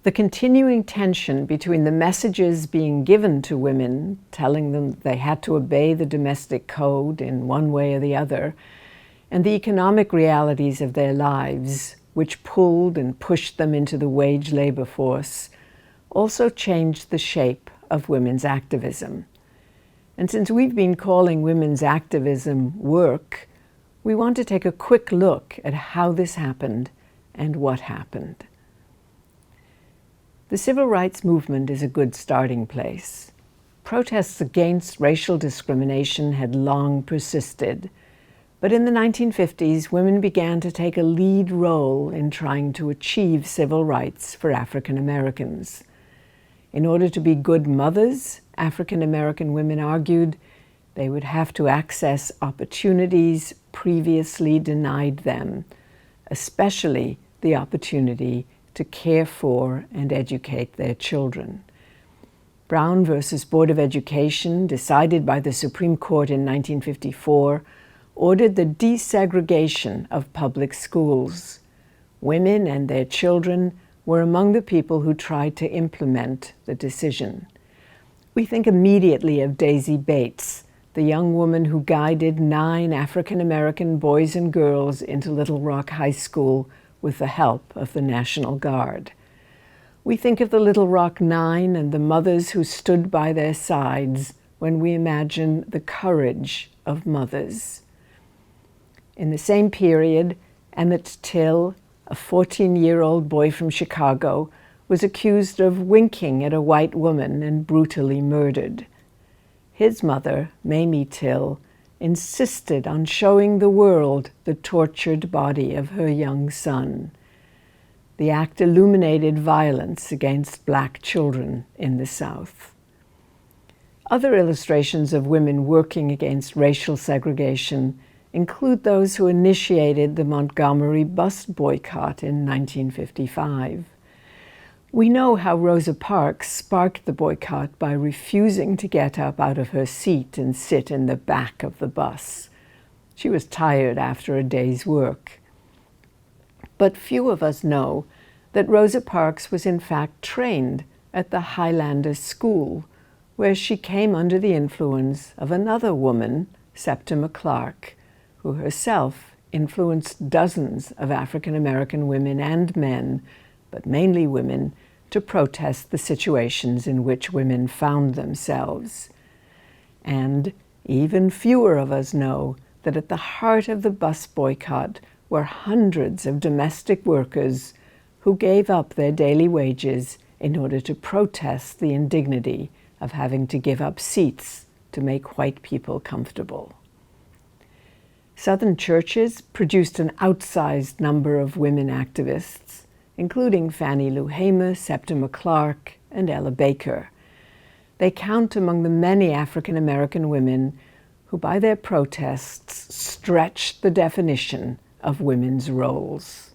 The continuing tension between the messages being given to women, telling them they had to obey the domestic code in one way or the other, and the economic realities of their lives, which pulled and pushed them into the wage labor force, also changed the shape of women's activism. And since we've been calling women's activism work, we want to take a quick look at how this happened and what happened. The civil rights movement is a good starting place. Protests against racial discrimination had long persisted, but in the 1950s, women began to take a lead role in trying to achieve civil rights for African Americans. In order to be good mothers, African American women argued they would have to access opportunities previously denied them, especially the opportunity to care for and educate their children. Brown versus Board of Education, decided by the Supreme Court in 1954, ordered the desegregation of public schools. Women and their children were among the people who tried to implement the decision. We think immediately of Daisy Bates, the young woman who guided 9 African American boys and girls into Little Rock High School with the help of the National Guard. We think of the Little Rock Nine and the mothers who stood by their sides when we imagine the courage of mothers. In the same period, Emmett Till, a 14-year-old boy from Chicago, was accused of winking at a white woman and brutally murdered. His mother, Mamie Till, insisted on showing the world the tortured body of her young son. The act illuminated violence against black children in the South. Other illustrations of women working against racial segregation include those who initiated the Montgomery bus boycott in 1955. We know how Rosa Parks sparked the boycott by refusing to get up out of her seat and sit in the back of the bus. She was tired after a day's work. But few of us know that Rosa Parks was in fact trained at the Highlander School, where she came under the influence of another woman, Septima Clark, who herself influenced dozens of African American women and men, but mainly women, to protest the situations in which women found themselves. And even fewer of us know that at the heart of the bus boycott were hundreds of domestic workers who gave up their daily wages in order to protest the indignity of having to give up seats to make white people comfortable. Southern churches produced an outsized number of women activists, including Fannie Lou Hamer, Septima Clark, and Ella Baker. They count among the many African American women who, by their protests, stretched the definition of women's roles.